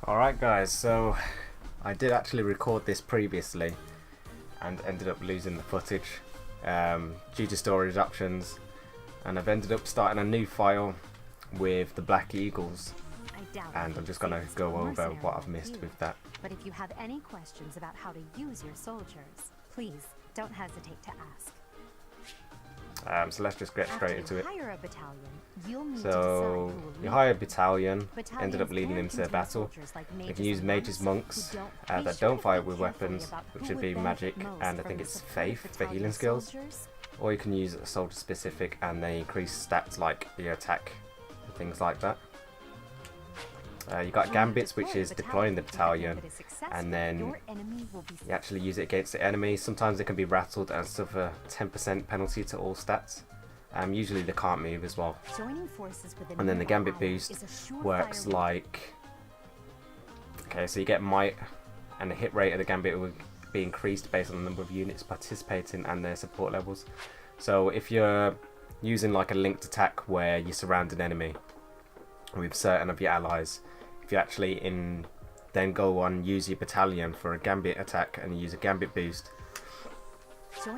Alright guys, so I did actually record this previously and ended up losing the footage due to storage options, and I've ended up starting a new file with the Black Eagles, and I'm just going to go over what I've missed with that. But if you have any questions about how to use your soldiers, please don't hesitate to ask. So let's just get straight into it. Hire a battalion, you'll need So you hire a battalion, ended up leading into a battle. You can use mages, monks that don't fire with weapons, which would be magic and I think it's faith for healing skills. Or you can use a soldier specific and they increase stats like the attack and things like that. You got gambits, which is deploying the battalion, and then you actually use it against the enemy. Sometimes they can be rattled and suffer 10% penalty to all stats. Usually they can't move as well. And then the gambit boost works like... Okay, so you get might, and the hit rate of the gambit will be increased based on the number of units participating and their support levels. So if you're using like a linked attack where you surround an enemy with certain of your allies, if you actually then go on use your battalion for a gambit attack and you use a gambit boost,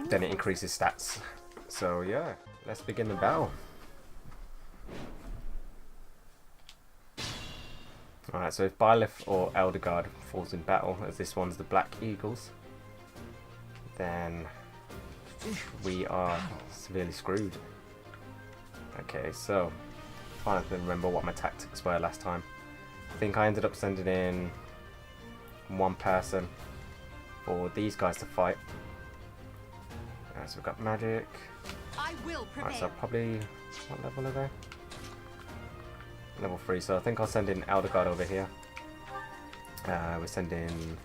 then it increases stats. So yeah, let's begin the battle. Alright, so if Byleth or Elder Guard falls in battle, as this one's the Black Eagles, then we are severely screwed. Okay, so trying to remember what my tactics were last time. I think I ended up sending in one person for these guys to fight. So we've got magic. Alright, so probably, what level are they? Level 3, so I think I'll send in Elder Guard over here. We're sending,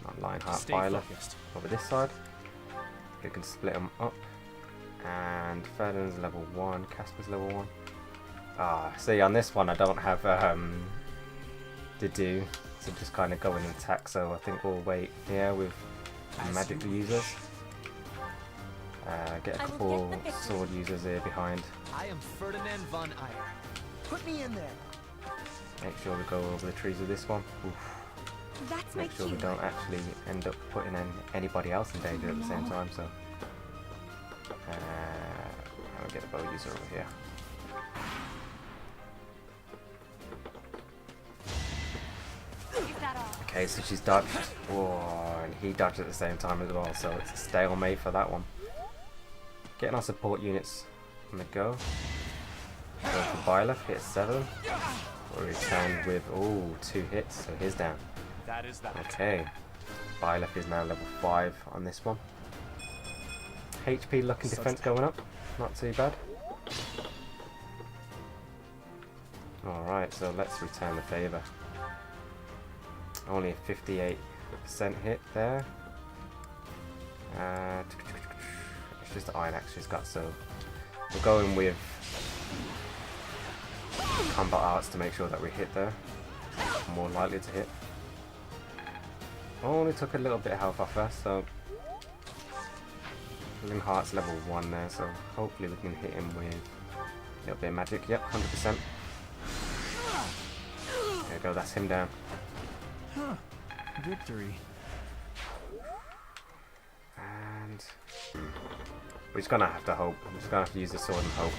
not Lionheart, Byleth over this side. We can split them up. And Ferdinand's level 1, Casper's level 1. See, on this one I don't have to do, so just kind of go in and attack, so I think we'll wait here with magic users. Get a couple sword users here behind. I am Ferdinand von Eyre. Put me in there. Make sure we go over the trees with this one. Oof. Make sure we don't actually end up putting anybody else in danger at the same time, so I'll get a bow user over here. Okay, so she's dodged. Whoa, and he dodged at the same time as well, so it's a stalemate for that one. Getting our support units on the go. Go for Byleth, hit 7. We'll return with, 2 hits, so he's down. Okay, Byleth is now level 5 on this one. HP, luck and defense going up, not too bad. Alright, so let's return the favour. Only a 58% hit there. It's just the Iron Axe she's got, so we're going with combat arts to make sure that we hit there. More likely to hit. Only took a little bit of health off her, so Healing Heart's level 1 there, so hopefully we can hit him with a little bit of magic. Yep, 100%. There we go, that's him down. Victory. And we're just gonna have to hope. I'm just gonna have to use the sword and hope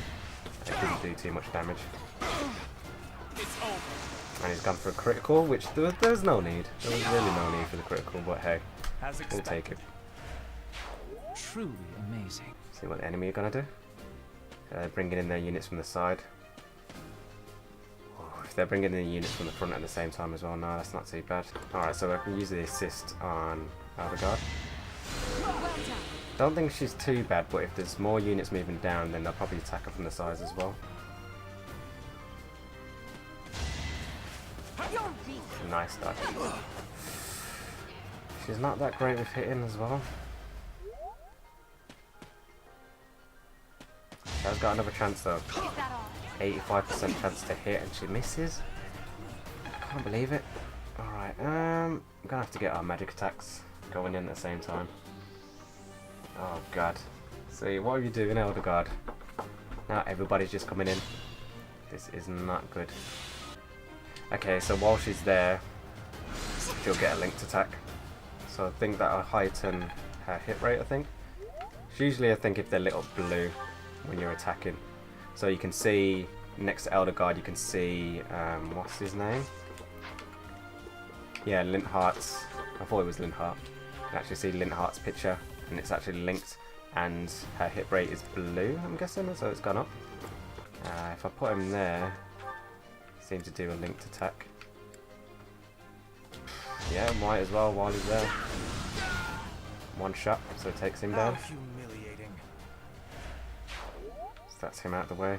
that it didn't do too much damage. And he's gone for a critical, which there's no need. There was really no need for the critical, but hey, we'll take it. Truly amazing. See what the enemy are gonna do. Bringing in their units from the side. If they're bringing in units from the front at the same time as well, no, that's not too bad. Alright, so I can use the assist on Elder Guard. Don't think she's too bad, but if there's more units moving down, then they'll probably attack her from the sides as well. Nice dodge. She's not that great with hitting as well. She has got another chance though. 85% chance to hit and she misses. I can't believe it. Alright, I'm gonna have to get our magic attacks going in at the same time. Oh god. See, what are you doing, Elder Guard? Now everybody's just coming in. This is not good. Okay, so while she's there, she'll get a linked attack. So I think that'll heighten her hit rate, I think. Usually I think if they're lit up blue when you're attacking. So you can see next to Elder Guard, you can see, what's his name? Yeah, Linhart's, I thought it was Linhart. You can actually see Linhart's picture, and it's actually linked, and her hit rate is blue, I'm guessing, so it's gone up. If I put him there, seems to do a linked attack. Yeah, might as well while he's there. One shot, so it takes him down. Humiliating. So that's him out of the way.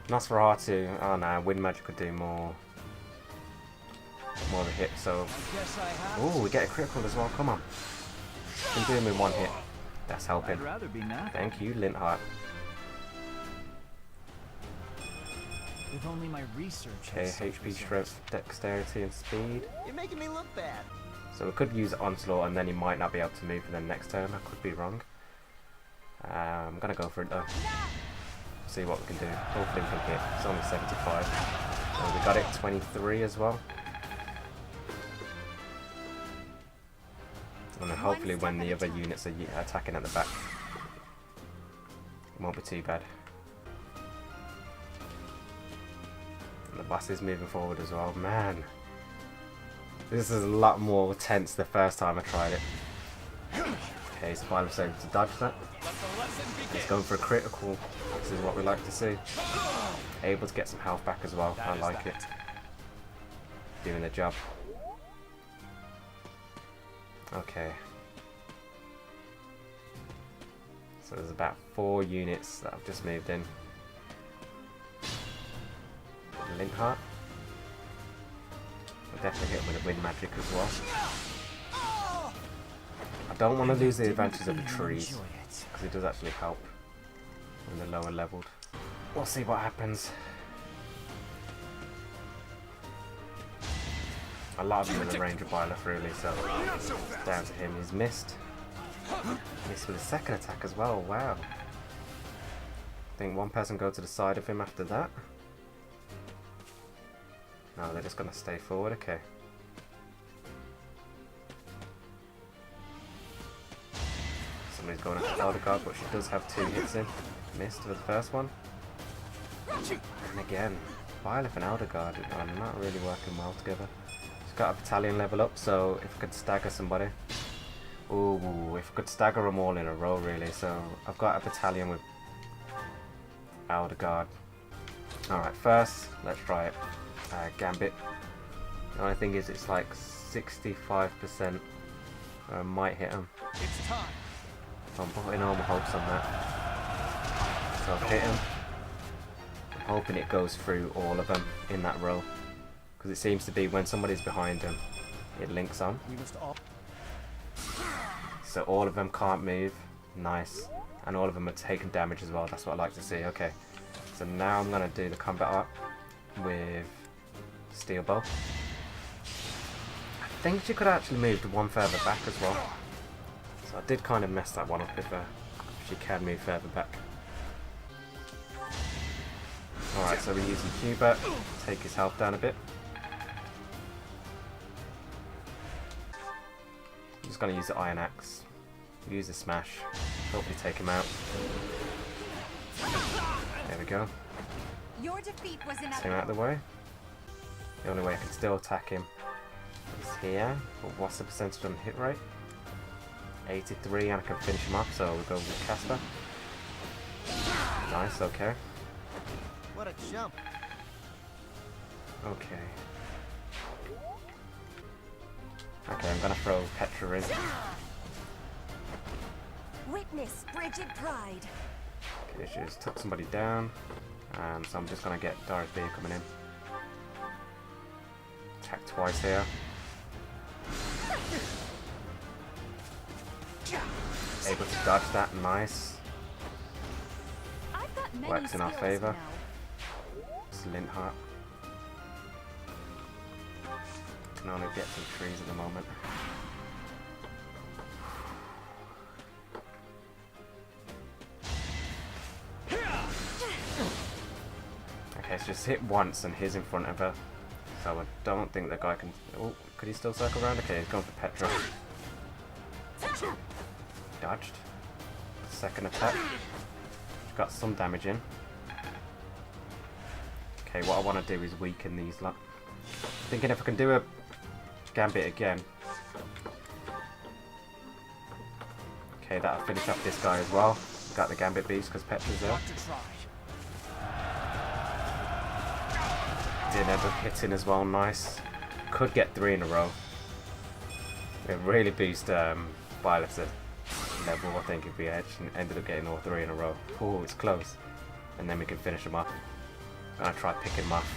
Nosferatu, oh no, Wind Magic could do more of a hit, so... Ooh, we get a critical as well, come on. Can do him in one hit. That's helping. Thank you, Linhart. If only my research. Okay, HP, strength, dexterity, and speed. You're making me look bad. So we could use Onslaught, and then he might not be able to move for the next turn. I could be wrong. I'm gonna go for it though. See what we can do. Hopefully we can hit. It's only 75. So we got it 23 as well. And then hopefully when the other units are attacking at the back, it won't be too bad. And the boss is moving forward as well. Man, this is a lot more tense the first time I tried it. Okay, so finally was able to dodge that. He's going for a critical. This is what we like to see. Able to get some health back as well. I like it. Doing the job. Okay. So there's about 4 units that I've just moved in. Linhart. I'll definitely hit him with a wind magic as well. I don't want to lose the advantage of the trees, because it does actually help when they're lower leveled. We'll see what happens. A lot of them in the range of Byleth really, so it's down to him. He's missed. Missed with a second attack as well, wow. I think one person go to the side of him after that. No, they're just going to stay forward, okay. Somebody's going after Elder Guard, but she does have 2 hits in. Missed with the first one. And again, Byleth and Elder Guard are not really working well together. She's got a battalion level up, so if I could stagger somebody. Ooh, if I could stagger them all in a row really. So I've got a battalion with Elder Guard. Alright, first, let's try it. Gambit. The only thing is it's like 65%. I might hit him. It's time. I'm putting all my hopes on that. So I've hit him. I'm hoping it goes through all of them in that row. Because it seems to be when somebody's behind him, it links on. So all of them can't move. Nice. And all of them are taking damage as well. That's what I like to see. Okay. So now I'm going to do the combat art with Steel Bow. I think she could actually move to one further back as well. So I did kind of mess that one up if she can move further back. Alright, so we're using Hubert, take his health down a bit. I'm just going to use the Iron Axe, use the Smash, hopefully take him out. There we go. Your defeat was Get him out of the way. The only way I can still attack him is here. But what's the percentage on hit rate? 83, and I can finish him off, so we'll go with Casper. Nice, okay. What a jump. Okay. Okay, I'm gonna throw Petra in. Witness frigid pride. Okay, she just took somebody down. So I'm just gonna get Dorothea coming in. Attack twice here. Able to dodge that, nice. Works in our favour. It's Linhart. Can only get some trees at the moment. just hit once and he's in front of her. So I don't think the guy can... Oh, could he still circle around? Okay, he's going for Petra. Dodged. Second attack. Got some damage in. Okay, what I want to do is weaken these lot. Thinking if I can do a gambit again. Okay, that'll finish up this guy as well. Got the gambit beast because Petra's there. Did end up hitting as well, nice. Could get 3 in a row. It really boost Violet's level, I think, if we edged and ended up getting all 3 in a row. Oh, it's close. And then we can finish him off. I'm gonna try picking him off.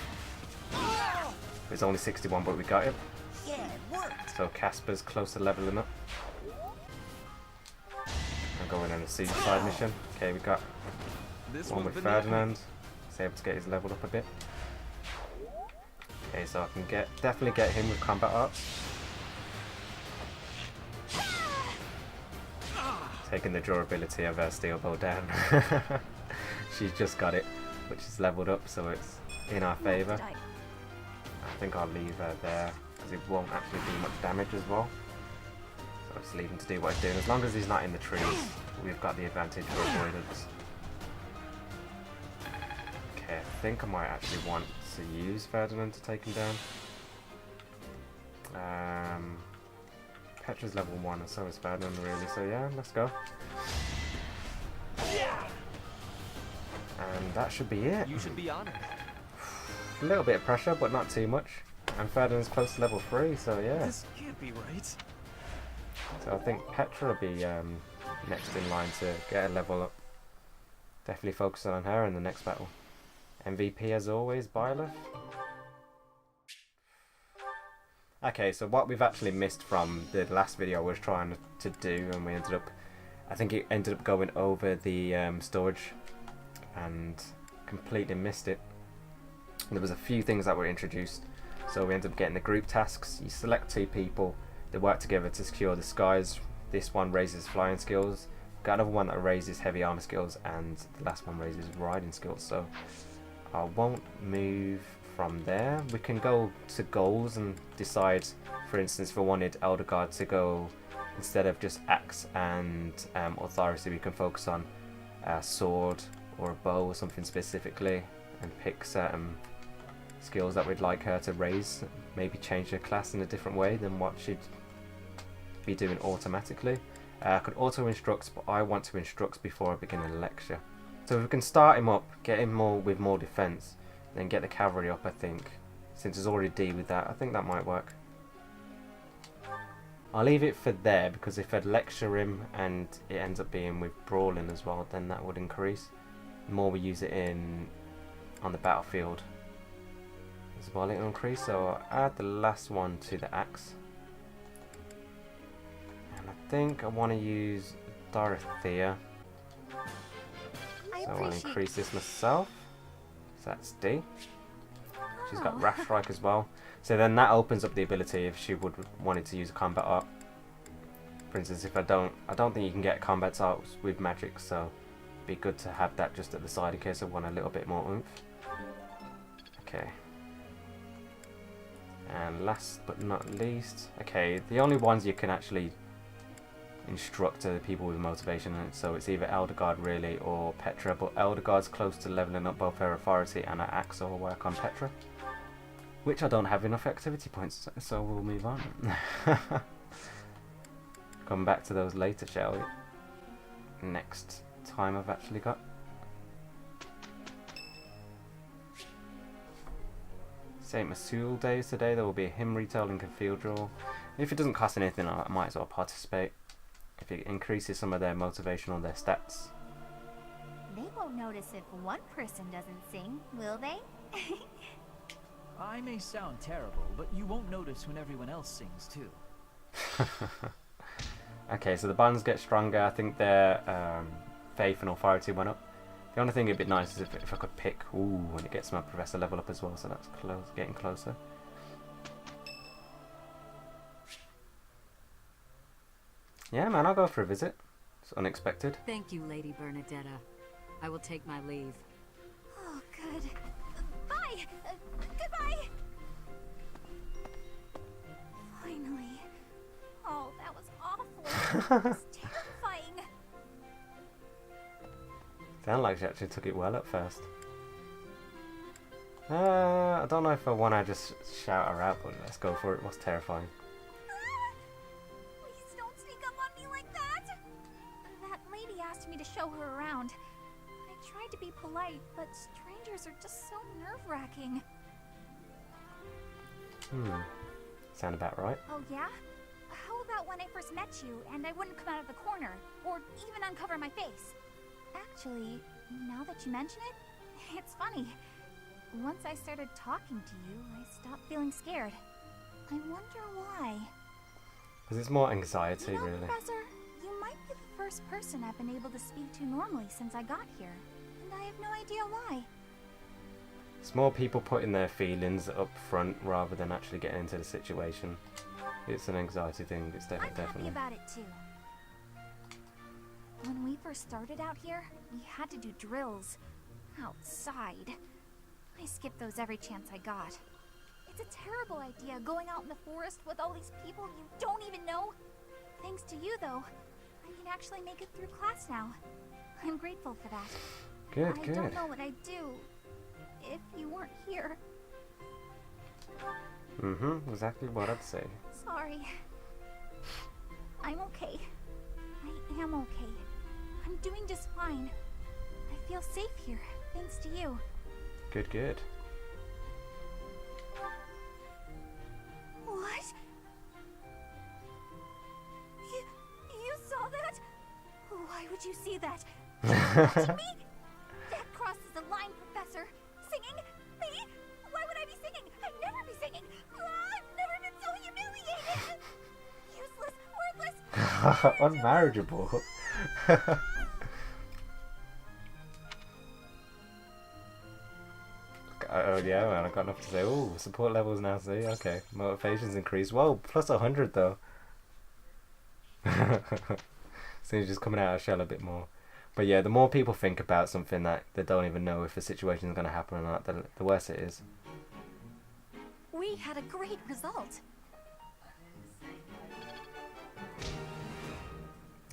It's only 61, but we got him. Yeah, it worked. So Casper's close to leveling up. I'm going on a suicide mission. Okay, we got one with Ferdinand. He's able to get his level up a bit. Okay, so I can definitely get him with combat arts. Taking the durability of her steel bow down. She's just got it, which is leveled up, so it's in our favour. I think I'll leave her there because it won't actually do much damage as well. So I'll just leave him to do what he's doing. As long as he's not in the trees, we've got the advantage for avoidance. Okay, I think I might actually want to use Ferdinand to take him down. Petra's level 1 and so is Ferdinand really, so yeah, let's go. And that should be it. You should be honored. A little bit of pressure, but not too much. And Ferdinand's close to level 3, so yeah. This can't be right. So I think Petra will be next in line to get a level up. Definitely focusing on her in the next battle. MVP as always, Byleth. Okay, so what we've actually missed from the last video I was trying to do, and we ended up, I think it ended up going over the storage and completely missed it. There was a few things that were introduced, so we ended up getting the group tasks. You select 2 people, they work together to secure the skies. This one raises flying skills, got another one that raises heavy armor skills, and the last one raises riding skills. So I won't move from there. We can go to goals and decide, for instance, if we wanted Elder Guard to go, instead of just axe and authority, we can focus on a sword or a bow or something specifically, and pick certain skills that we'd like her to raise. Maybe change her class in a different way than what she'd be doing automatically. I could auto instruct, but I want to instruct before I begin a lecture. So if we can start him up, get him with more defense, then get the cavalry up, I think. Since there's already D with that, I think that might work. I'll leave it for there, because if I'd lecture him and it ends up being with brawling as well, then that would increase. The more we use it on the battlefield as well, it'll increase. So I'll add the last one to the axe. And I think I want to use Dorothea. So I'll increase this myself. So that's D. She's got Wrath Strike as well. So then that opens up the ability if she would wanted to use a combat art. For instance, if I don't think you can get combat arts with magic, so it'd be good to have that just at the side in case I want a little bit more oomph. Okay. And last but not least, okay, the only ones you can actually instruct are the people with motivation, and so it's either Elder Guard really or Petra, but Elder Guard's close to leveling up both her authority and her axe, so I'll work on Petra, which I don't have enough activity points, so we'll move on. Come back to those later, shall we? Next time I've actually got. St. Masul days today. There will be a hymn retail in Cathedral. If it doesn't cost anything, I might as well participate. If it increases some of their motivation on their stats. They won't notice if one person doesn't sing, will they? I may sound terrible, but you won't notice when everyone else sings too. Okay, so the bands get stronger. I think their faith and authority went up. The only thing it'd be nice is if I could pick, ooh, when it gets my professor level up as well, so that's close, getting closer. Yeah, man, I'll go for a visit. It's unexpected. Thank you, Lady Bernadetta. I will take my leave. Oh, good. Bye, Goodbye! Goodbye! Finally. Oh, that was awful. It was terrifying. Sounded like she actually took it well at first. I don't know if I want to just shout her out, but let's go for it. What's terrifying? Please don't sneak up on me like that. That lady asked me to show her around. I tried to be polite, but strangers are just so nerve-wracking. Sound about right. Oh yeah? How about when I first met you and I wouldn't come out of the corner, or even uncover my face? Actually, now that you mention it, it's funny. Once I started talking to you, I stopped feeling scared. I wonder why. Because it's more anxiety, You know, really. Professor, you might be the first person I've been able to speak to normally since I got here, and I have no idea why. It's more people putting their feelings up front rather than actually getting into the situation. It's an anxiety thing. It's I'm happy definitely. about it too. When we first started out here, we had to do drills outside. I skipped those every chance I got. It's a terrible idea going out in the forest with all these people you don't even know. Thanks to you, though, I can actually make it through class now. I'm grateful for that. Good, I good. don't know what I'd do if you weren't here. Exactly what I'd say. Sorry. I'm okay. I am okay. I'm doing just fine. I feel safe here, thanks to you. Good, good. What? You saw that? Why would you see that? Watching me? That crosses a line, Professor. Singing? Me? Why would I be singing? I'd never be singing. I've never been so humiliated. Useless, worthless. Unmarriageable. Oh yeah, man, I got enough to say. Oh, support levels now, see? Okay. Motivation's increased. Whoa, plus 100 though. So you're just coming out of shell a bit more. But yeah, the more people think about something that they don't even know if a situation is going to happen or not, the worse it is. We had a great result.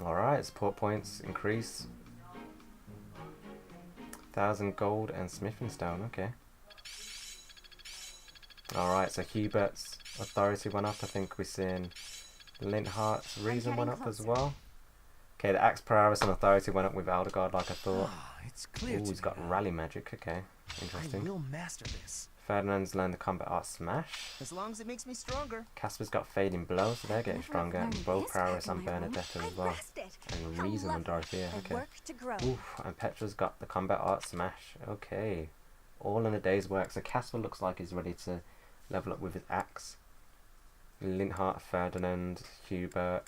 Alright, support points increase. 1,000 gold and smithing stone, okay. Alright, so Hubert's authority went up. I think we're seeing Linthart's reason went up as well. Okay, the axe prowess and authority went up with Aldegard like I thought. It's clear. Ooh, he's got rally magic, okay. I Interesting. will master this. Ferdinand's learned the combat art smash. As long as it makes me stronger. Casper's got fading blow, so they're getting stronger. And bow prowess on Bernadetta as well. And reason on Dorothea, okay. Oof, and Petra's got the combat art smash. Okay. All in a day's work. So Casper looks like he's ready to level up with his axe. Linthart, Ferdinand, Hubert,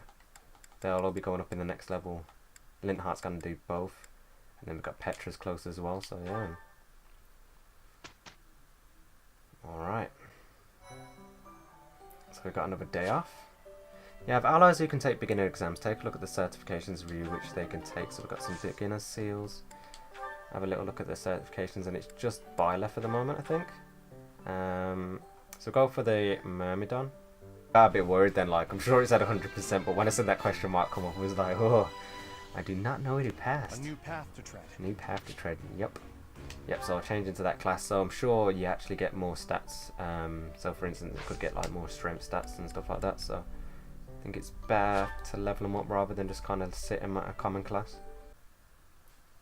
they'll all be going up in the next level. Linthart's going to do both. And then we've got Petra's close as well, so yeah. Alright. So we've got another day off. You have allies who can take beginner exams. Take a look at the certifications review which they can take. So we've got some beginner seals. Have a little look at the certifications, and it's just Byleth for the moment, I think. So go for the Myrmidon. I got a bit worried then, like, I'm sure it's at 100%, but when I said that question mark come up, I was like, oh, I do not know who passed. A new path to tread. New path to tread, yep. Yep, so I'll change into that class, so I'm sure you actually get more stats. So for instance, it could get like more strength stats and stuff like that, so I think it's better to level them up rather than just kind of sit in a common class.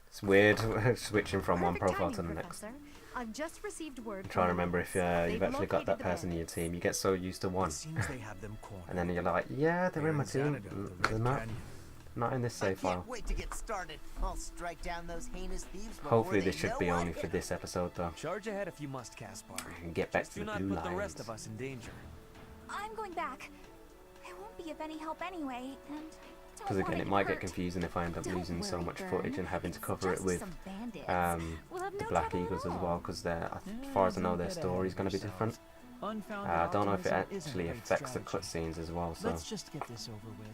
It's weird switching from one profile to the next. I've just received word. I'm trying to remember if you've actually got that person in your team. You get so used to one, It seems they have them cornered. and then you're like, yeah, they're in my team. They're not in this save I file. can't wait to get started. I'll strike down those heinous thieves before Hopefully they this should know be I only hit for 'em. this episode though. Charge ahead if you must, Caspar. And get back Just to do the not blue put the lions. rest of us in danger. I'm going back. I won't be of any help anyway, and Because again, it might get confusing if I end up losing so much footage and having to cover it with the Black Eagles as well, because as far as I know, their story's going to be different. I don't know if it actually affects the cutscenes as well, so Let's just get this over with.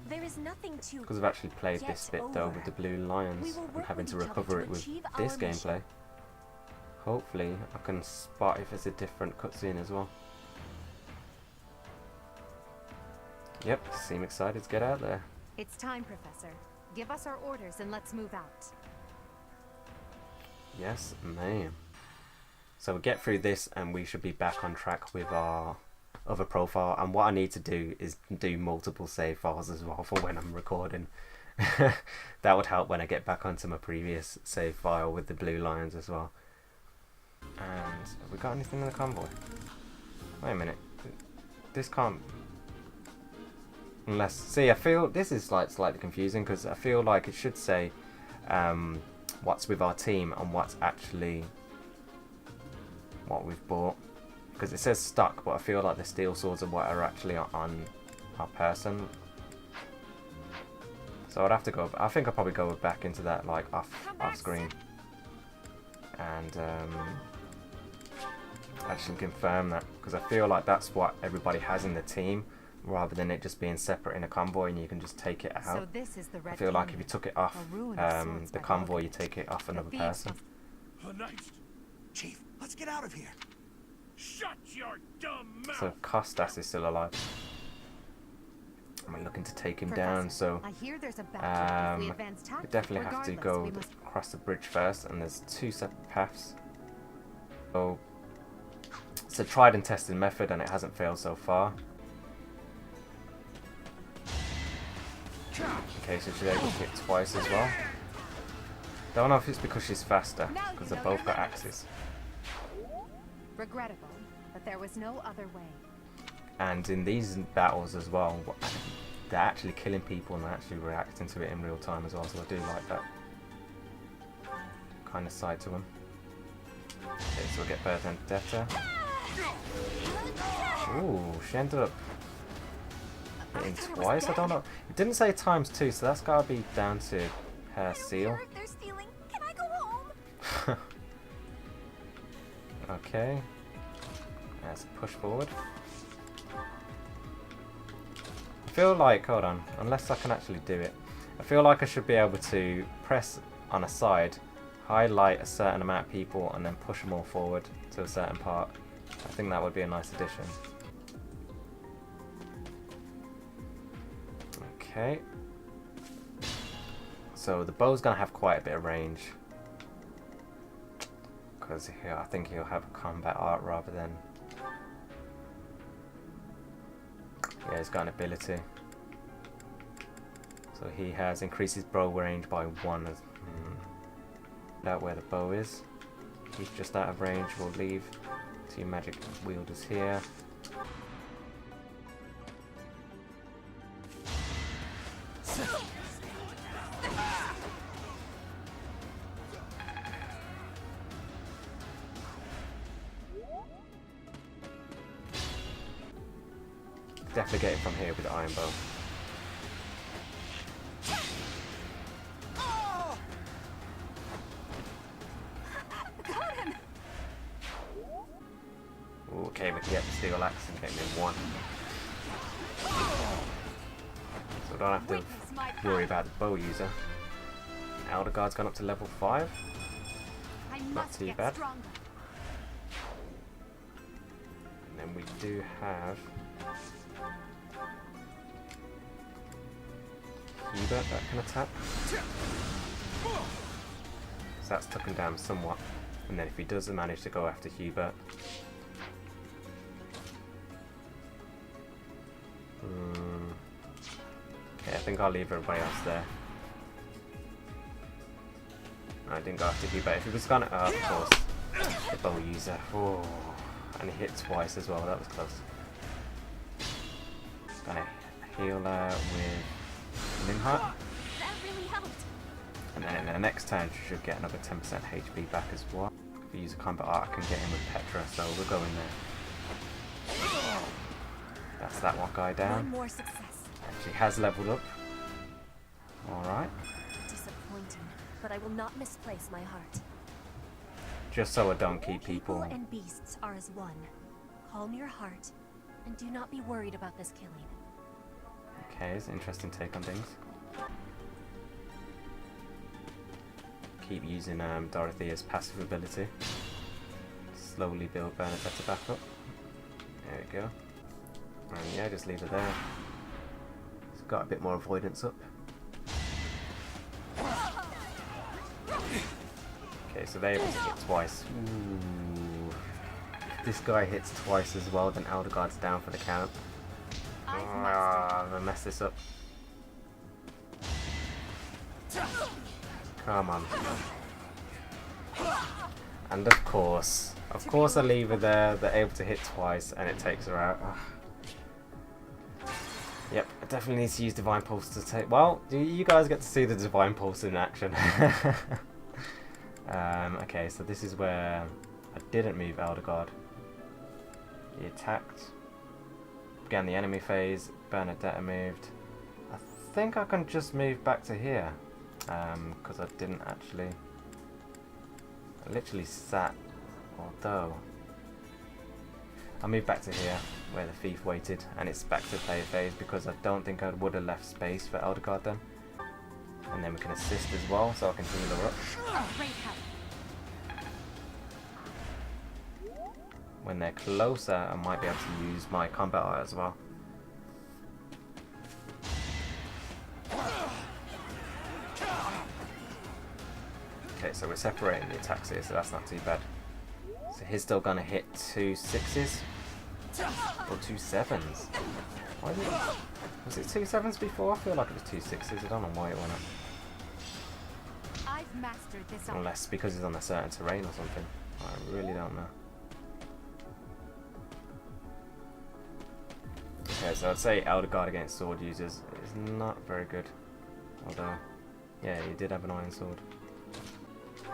There is nothing to because I've actually played this bit though with the Blue Lions and having to recover it with this gameplay. hopefully I can spot if it's a different cutscene as well. Yep, seem excited to get out there. It's time, Professor. Give us our orders and let's move out. Yes, ma'am. So we'll get through this and we should be back on track with our other profile. And what I need to do is do multiple save files as well for when I'm recording. That would help when I get back onto my previous save file with the blue lines as well. And have we got anything in the convoy? Wait a minute. This can't... Unless... See, I feel... This is like slightly confusing because I feel like it should say what's with our team and what's actually what we've bought. Because it says stock, but I feel like the steel swords are what are actually on our person. So I'd have to go... I think I'll probably go back into that like off screen. And actually confirm that. Because I feel like that's what everybody has in the team, rather than it just being separate in a convoy and you can just take it out. So this is the Red I feel like if Canyon, you took it off the convoy, you take it off another person. Nice. Chief, let's get out of here. Shut your dumb mouth. So Costas is still alive. I'm looking to take him down, so I hear there's a battle if we advance we tactics. definitely have to Regardless, go we must... across the bridge first, and there's two separate paths. So it's a tried and tested method and it hasn't failed so far. Okay, so she's able to hit twice as well. Don't know if it's because she's faster, because they've both got axes. Regrettable, but there was no other way. And in these battles as well, they're actually killing people and they're actually reacting to it in real time as well, so I do like that kind of side to them. Okay, so we'll get Vendetta. Ooh, she ended up hitting twice, I don't know. It didn't say ×2, so that's gotta be down to her seal. They're stealing. Can I go home? Okay. Let's push forward. I feel like, hold on, unless I can actually do it. I feel like I should be able to press on a side, highlight a certain amount of people, and then push them all forward to a certain part. I think that would be a nice addition. Okay. So the bow's going to have quite a bit of range. Because I think he'll have a combat art rather than... Yeah, he's got an ability. So he has increased his bow range by 1. Out where the bow is. He's just out of range. We'll leave 2 magic wielders here. Definitely get it from here with the iron bow. Ooh, okay, we can get the steel axe and get him in 1. So I don't have to worry about the bow user. Elder Guard's gone up to level 5. Not too bad. And then we do have Hubert that can attack. So that's took him down somewhat. And then if he does manage to go after Hubert, okay, I think I'll leave everybody else there. I didn't go after Hubert. If he was gonna, of course, the bow user. Oh, and he hit twice as well. That was close. Gonna heal with Nimhut. That really helped. And then in the next turn, she should get another 10% HP back as well. If we use a combat art, I can get him with Petra, so we'll go in there. That's that one guy down. One more success. She has leveled up. Alright. Disappointing, but I will not misplace my heart. Just so I don't keep People people... and beasts are as one. Calm your heart, and do not be worried about this killing. Okay, it's an interesting take on things. Keep using Dorothea's passive ability. slowly build Bernadetta back up. There we go. And yeah, just leave her there. It's got a bit more avoidance up. Okay, so they're able to hit twice. Ooh. If this guy hits twice as well, then Elderguard's down for the count. I'm gonna mess this up. Come on. And of course I leave her there. They're able to hit twice and it takes her out. Ugh. Yep, I definitely need to use Divine Pulse to take... Well, you guys get to see the Divine Pulse in action. Okay, so this is where I didn't move Elderguard. He attacked. Began the enemy phase. Bernadetta moved. I think I can just move back to here. Because I didn't actually... I literally sat... Although... I'll move back to here, where the thief waited, and it's back to player phase, because I don't think I would have left space for Elderguard then. And then we can assist as well, so I can heal her up. When they're closer, I might be able to use my combat art as well. Okay, so we're separating the attacks here, so that's not too bad. So he's still gonna hit 2 6s or 2 7s. Why did it, was it 2 7s before? I feel like it was 2 6s. I don't know why it went up. I've mastered this. Unless because he's on a certain terrain or something. I really don't know. Okay, so I'd say Elderguard against sword users is not very good. Although, yeah, he did have an iron sword.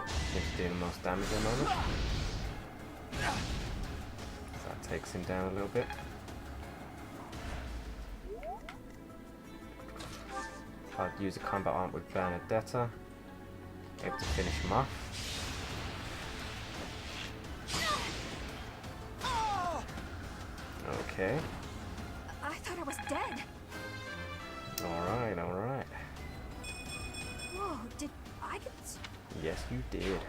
Seems to do the most damage at the moment. So that takes him down a little bit. I'd use a combat art with Bernadetta. Able to finish him off. Okay. I thought I was dead. Alright, alright. Whoa, did I get... Yes, you did.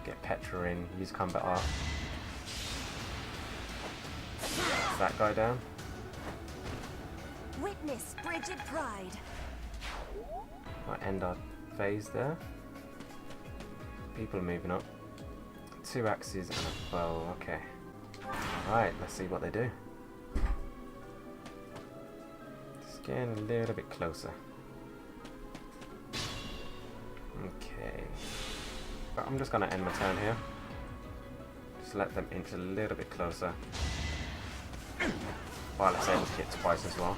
Get Petra in, use combat art. Is that guy down? Witness frigid pride. Might end our phase there. People are moving up. 2 axes and a bow, okay. Alright, let's see what they do. Just getting a little bit closer. Okay. But I'm just going to end my turn here. Just let them inch a little bit closer. While it's able to hit twice as well.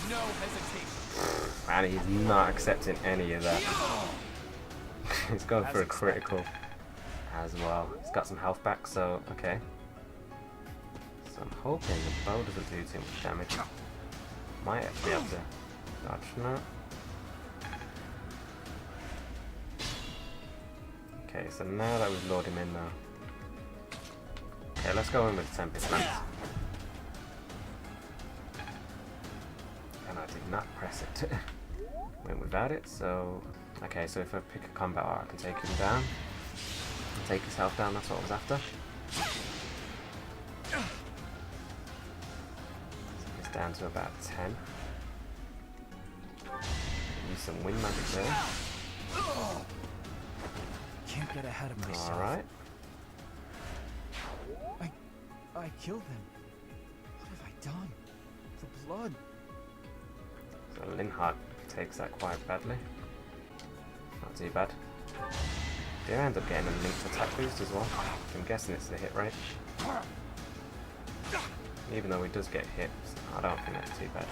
No hesitation. And he's not accepting any of that. He's going for a critical as well. He's got some health back, so okay. So I'm hoping the bow doesn't do too much damage. Might actually have to dodge now. Okay, so now that we've lured him in now. Okay, let's go in with Tempest Lance. And I did not press it. Went without it, so... Okay, so if I pick a combat art, I can take him down. Take his health down, that's what I was after. It's down to about 10. Use some wind magic there. Can't get ahead of myself. Alright. I killed them. What have I done? The blood. So Linhardt takes that quite badly. Not too bad. They end up getting a linked attack boost as well. I'm guessing it's the hit rate. Even though he does get hit, I don't think that's too bad.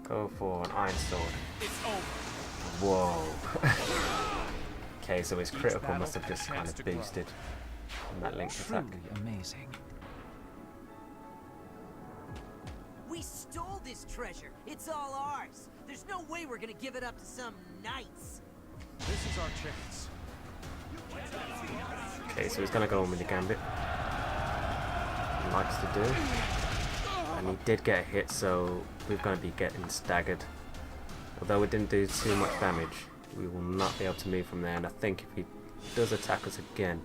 Go for an iron sword. It's over. Whoa. Okay, so his critical must have just kind of boosted from that linked attack. Truly amazing. We stole this treasure. It's all ours. There's no way we're gonna give it up to some knights. This is our chance. Okay, so he's going to go on with the gambit. He likes to do. And he did get a hit, so we're going to be getting staggered. Although it didn't do too much damage, we will not be able to move from there. And I think if he does attack us again,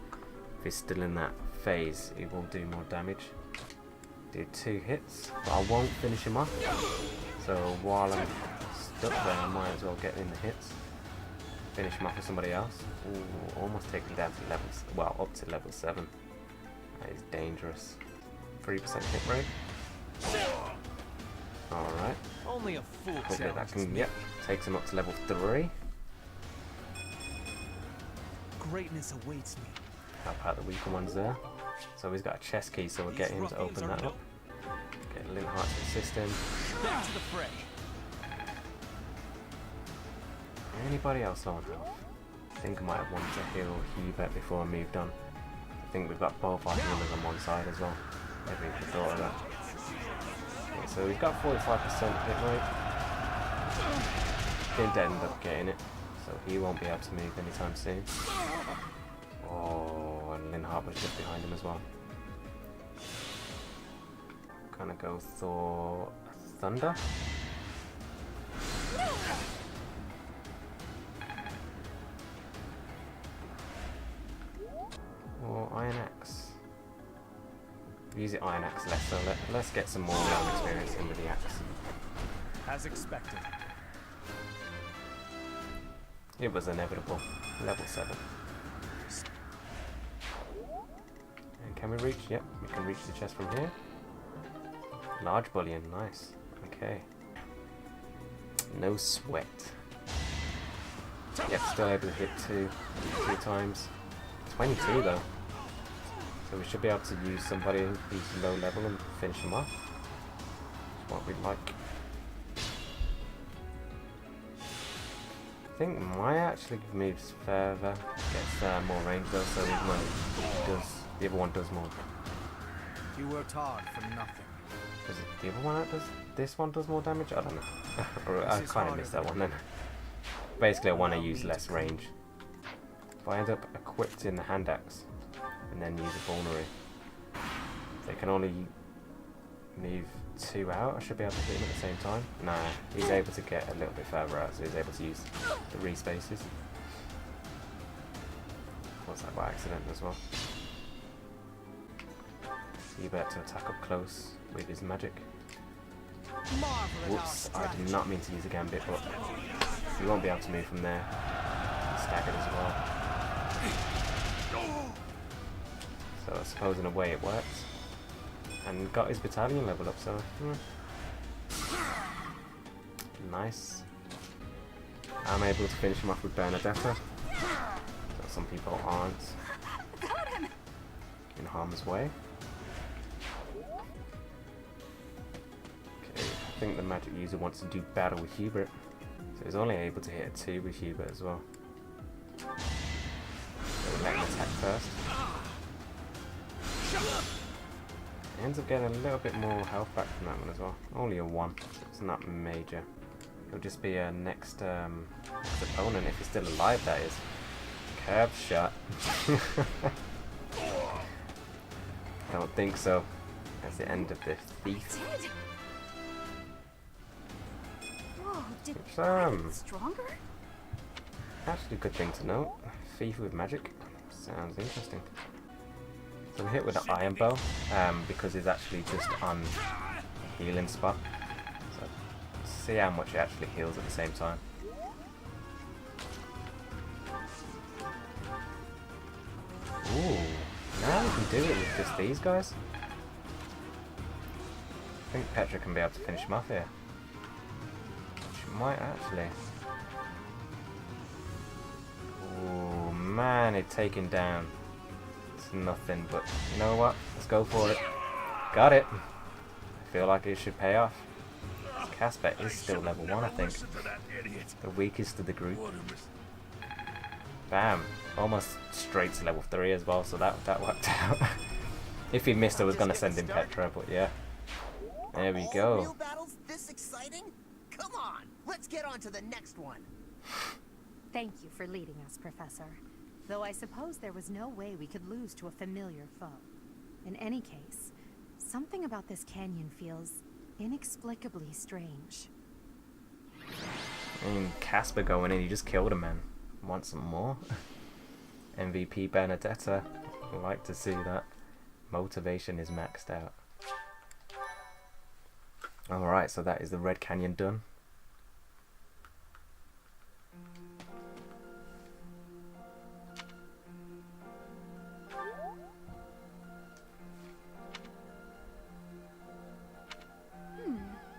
if he's still in that phase, he will do more damage. Do 2 hits, but I won't finish him off. So while I'm stuck there, I might as well get in the hits. Finish him off with somebody else. Ooh, almost take him down to levels, well, up to level 7. That is dangerous. 3% hit rate. Alright. Only a fool Hopefully that challenges can, me. yep, takes him up to level 3. Greatness awaits me. Help out the weaker ones there. So he's got a chest key, so we'll get him to open that up. Get Linhardt to assist him. Back to the fray. Anybody else on health? I think I might have wanted to heal Hubert before I moved on. I think we've got both our healers on one side as well. Maybe we thought of that. Okay, so we've got 45% hit rate. Didn't end up getting it, so he won't be able to move anytime soon. Oh, and Linhardt was just behind him as well. Gonna go Thor Thunder. Or Iron Axe. Use the Iron Axe less, so let's get some more experience in with the axe. As expected. It was inevitable. Level 7. And can we reach? Yep, we can reach the chest from here. Large bullion, nice. Okay. No sweat. Yep, still able to hit 2 times. 22 though. So we should be able to use somebody who's low level and finish him off. That's what we'd like. I think Maya actually moves further, gets more range though, so the other one does more. You worked hard for nothing. Does it the other one that does? This one does more damage? I don't know. Or I kind of missed that one then. Basically, I want to use less range. If I end up equipped in the hand axe and then use a vulnerary, they can only move 2 out. I should be able to hit him at the same time. Nah, he's able to get a little bit further out, so he's able to use the re-spaces. Was that by accident as well? You better to attack up close with his magic. Whoops, I did not mean to use a gambit, but he won't be able to move from there. He's staggered as well. So I suppose in a way it works. And got his battalion level up, so nice. I'm able to finish him off with Bernadetta. So some people aren't in harm's way. Okay, I think the magic user wants to do battle with Hubert. So he's only able to hit a 2 with Hubert as well. So we'll let him attack first. Ends up getting a little bit more health back from that one as well. Only a 1, so it's not major. It'll just be a next opponent if he's still alive, that is. Curve shot. Don't think so. That's the end of the thief. Whoa, did Which, I get stronger? Actually, good thing to note. Thief with magic. Sounds interesting. So we hit with the iron bow, because it's actually just on the healing spot. So see how much it actually heals at the same time. Ooh, now we can do it with just these guys. I think Petra can be able to finish him off here. She might actually. Ooh, man, it's taken down. Nothing, but you know what? Let's go for it. Got it. I feel like it should pay off. Casper is still level 1, I think. The weakest of the group. Bam. Almost straight to level 3 as well, so that worked out. If he missed, I was going to send him Petra, but yeah. There we go. Real battles this exciting? Come on, let's get on to the next one. Thank you for leading us, Professor. Though I suppose there was no way we could lose to a familiar foe. In any case, something about this canyon feels inexplicably strange. I mean, Casper going in, he just killed a man. Want some more? MVP Benedetta. I like to see that. Motivation is maxed out. Alright, so that is the Red Canyon done.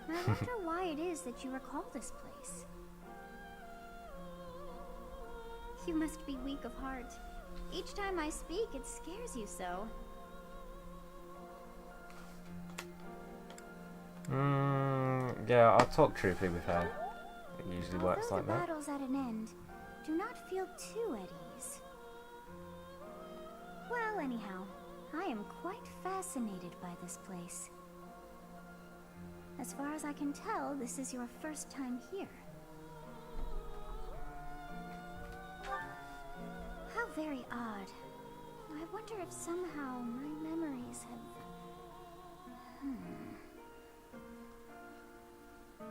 I wonder why it is that you recall this place. You must be weak of heart. Each time I speak, it scares you so. Yeah, I'll talk truthfully with her. It usually works like Although that. the battle's at an end, do not feel too at ease. Well, anyhow, I am quite fascinated by this place. As far as I can tell, this is your first time here. How very odd. I wonder if somehow my memories have...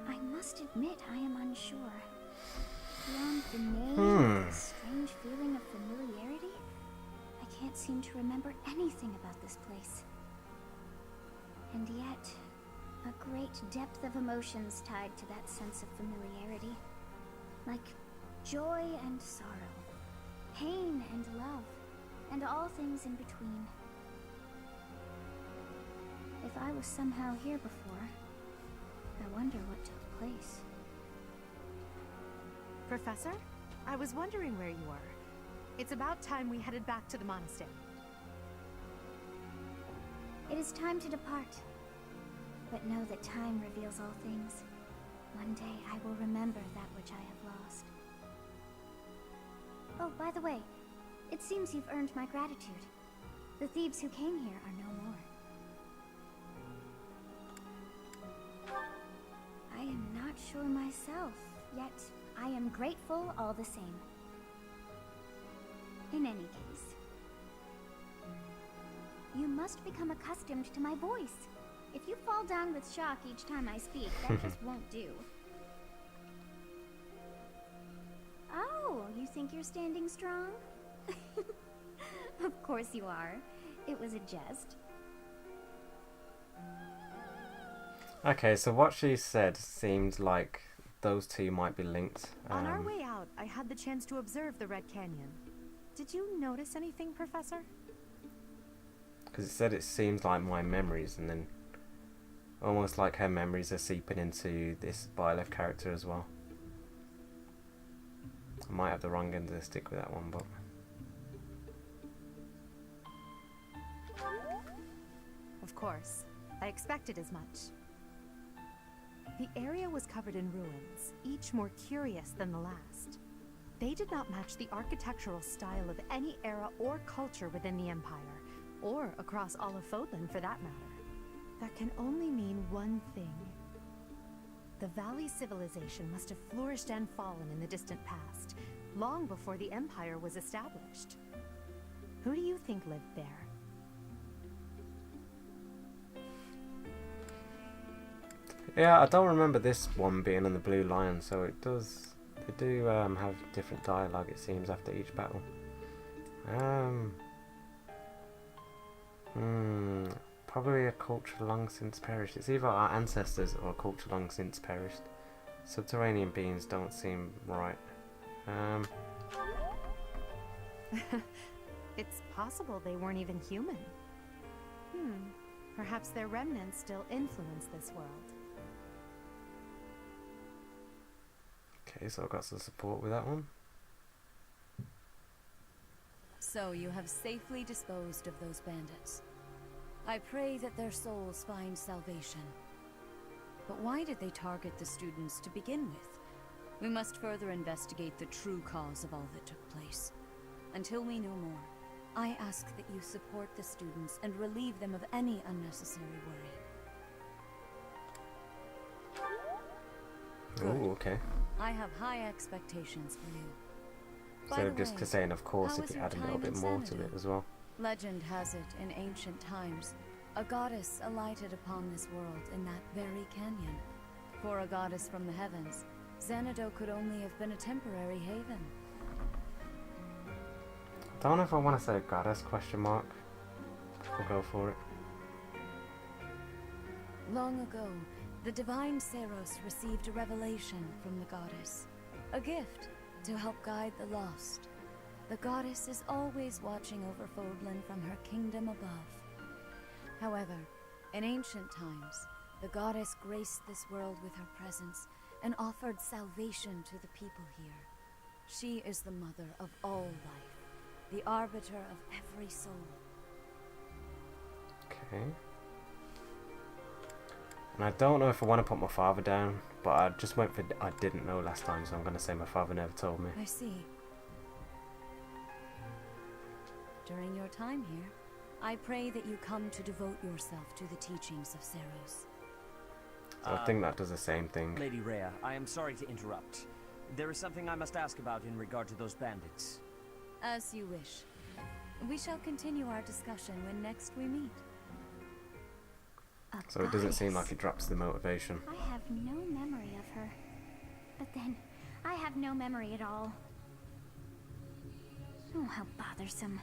I must admit I am unsure. Beyond the name and the strange feeling of familiarity, I can't seem to remember anything about this place. And yet, a great depth of emotions tied to that sense of familiarity. Like joy and sorrow, pain and love, and all things in between. If I was somehow here before, I wonder what took place. Professor, I was wondering where you were. It's about time we headed back to the monastery. It is time to depart. But know that time reveals all things. One day I will remember that which I have lost. Oh, by the way, it seems you've earned my gratitude. The thieves who came here are no more. I am not sure myself, yet I am grateful all the same. In any case, you must become accustomed to my voice. If you fall down with shock each time I speak, that just won't do. Oh, you think you're standing strong? Of course you are. It was a jest. Okay, so what she said seemed like those two might be linked. On our way out, I had the chance to observe the Red Canyon. Did you notice anything, Professor? Because it said it seems like my memories, and then almost like her memories are seeping into this Byleth character as well. I might have the wrong end of the stick with that one, but... Of course. I expected as much. The area was covered in ruins, each more curious than the last. They did not match the architectural style of any era or culture within the Empire, or across all of Fodlan for that matter. That can only mean one thing. The Valley civilization must have flourished and fallen in the distant past, long before the Empire was established. Who do you think lived there? Yeah, I don't remember this one being on the Blue Lion, so it does... They do have different dialogue, it seems, after each battle. Probably a culture long since perished. It's either our ancestors or a culture long since perished. Subterranean beings don't seem right. It's possible they weren't even human. Perhaps their remnants still influence this world. Okay, so I've got some support with that one. So you have safely disposed of those bandits. I pray that their souls find salvation. But why did they target the students to begin with? We must further investigate the true cause of all that took place. Until we know more, I ask that you support the students and relieve them of any unnecessary worry. Oh, okay. I have high expectations for you. Instead of just saying, of course, if you add a little bit more to it as well. Legend has it, in ancient times, a goddess alighted upon this world in that very canyon. For a goddess from the heavens, Xanadu could only have been a temporary haven. Don't know if I want to say goddess question mark. We'll go for it. Long ago, the divine Seros received a revelation from the goddess. A gift to help guide the lost. The goddess is always watching over Fodlan from her kingdom above. However, in ancient times, the goddess graced this world with her presence and offered salvation to the people here. She is the mother of all life, the arbiter of every soul. Okay. And I don't know if I want to put my father down, but I just went for I didn't know last time, so I'm going to say my father never told me. I see. During your time here, I pray that you come to devote yourself to the teachings of Seros. So I think that does the same thing. Lady Rhea, I am sorry to interrupt. There is something I must ask about in regard to those bandits. As you wish. We shall continue our discussion when next we meet. So it doesn't seem like it drops the motivation. I have no memory of her. But then, I have no memory at all. Oh, how bothersome.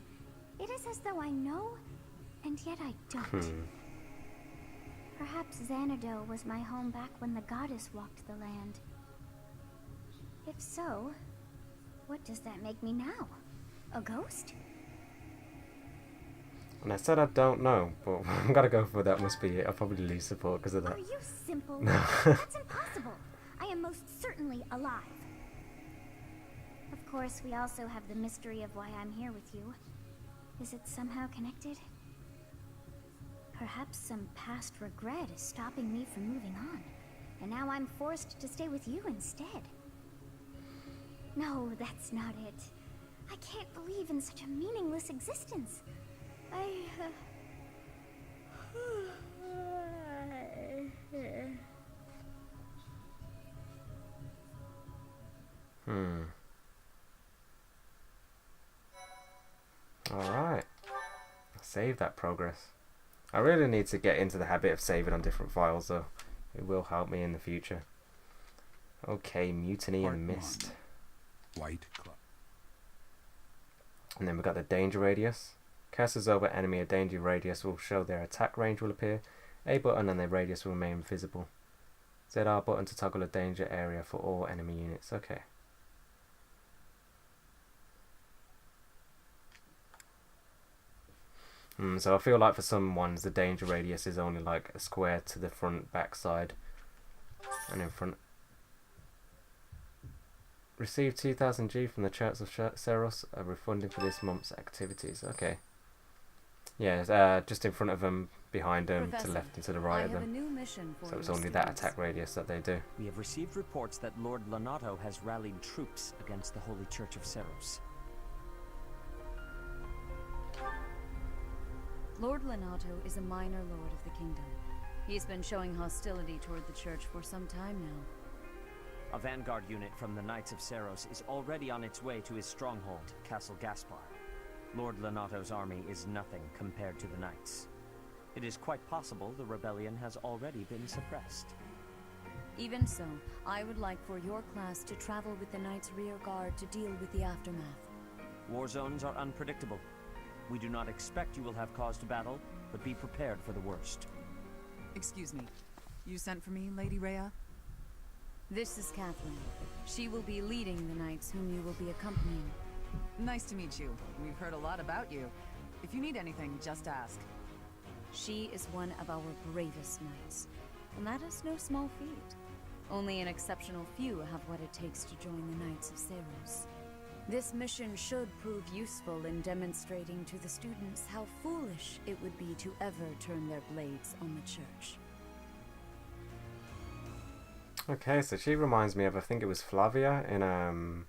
It is as though I know, and yet I don't. Perhaps Xanadu was my home back when the goddess walked the land. If so, what does that make me now? A ghost? And I said I don't know, but I'm gonna go for that must be it. I'll probably lose support because of that. Are you simple? No. That's impossible. I am most certainly alive. Of course, we also have the mystery of why I'm here with you. Is it somehow connected? Perhaps some past regret is stopping me from moving on, and now I'm forced to stay with you instead. No, that's not it. I can't believe in such a meaningless existence. Alright. Save that progress. I really need to get into the habit of saving on different files though. It will help me in the future. Okay, Mutiny and Mist. White Club. And then we've got the Danger Radius. Casters over enemy, a danger radius will show their attack range will appear. A button and the radius will remain visible. ZR button to toggle a danger area for all enemy units. Okay. So I feel like for some ones the danger radius is only like a square to the front, back side, and in front. Receive 2000 G from the Church of Seros, refunding for this month's activities. Okay. Yeah, just in front of them, behind them, Professor, to left and to the right of I have a them. new mission for So it's you only that students. attack radius that they do. We have received reports that Lord Lonato has rallied troops against the Holy Church of Seros. Lord Lonato is a minor lord of the kingdom. He's been showing hostility toward the church for some time now. A vanguard unit from the Knights of Seros is already on its way to his stronghold, Castle Gaspar. Lord Lonato's army is nothing compared to the Knights. It is quite possible the rebellion has already been suppressed. Even so, I would like for your class to travel with the Knights' rear guard to deal with the aftermath. War zones are unpredictable. We do not expect you will have cause to battle, but be prepared for the worst. Excuse me. You sent for me, Lady Rhea? This is Catherine. She will be leading the Knights whom you will be accompanying. Nice to meet you. We've heard a lot about you. If you need anything, just ask. She is one of our bravest Knights, and that is no small feat. Only an exceptional few have what it takes to join the Knights of Seros. This mission should prove useful in demonstrating to the students how foolish it would be to ever turn their blades on the church. Okay, so she reminds me of, I think it was Flavia in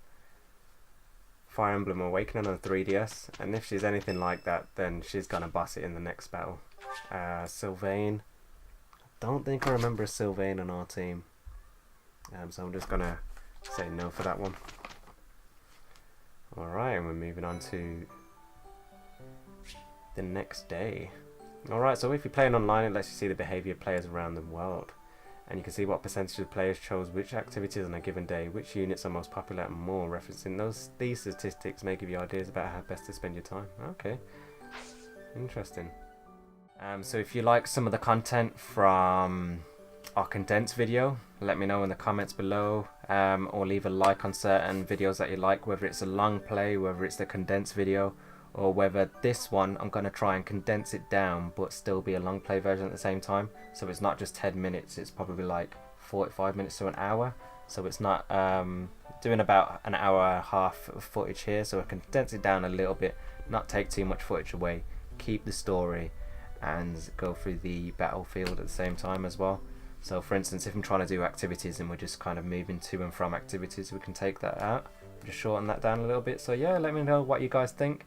Fire Emblem Awakening on the 3DS, and if she's anything like that, then she's gonna boss it in the next battle. Sylvain. I don't think I remember a Sylvain on our team, so I'm just gonna say no for that one. Alright, and we're moving on to the next day. Alright, so if you're playing online, it lets you see the behaviour of players around the world. and you can see what percentage of players chose which activities on a given day, which units are most popular and more. Referencing these statistics may give you ideas about how best to spend your time. Okay, interesting. So if you like some of the content from our condensed video, let me know in the comments below, or leave a like on certain videos that you like, whether it's a long play, whether it's the condensed video, or whether this one I'm going to try and condense it down but still be a long play version at the same time, so it's not just 10 minutes, it's probably like 45 minutes to an hour, so it's not doing about an hour and a half of footage here, so I can condense it down a little bit, not take too much footage away, keep the story and go through the battlefield at the same time as well. So for instance, if I'm trying to do activities and we're just kind of moving to and from activities, we can take that out, just shorten that down a little bit. So yeah, let me know what you guys think.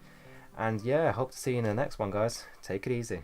And yeah, hope to see you in the next one, guys. Take it easy.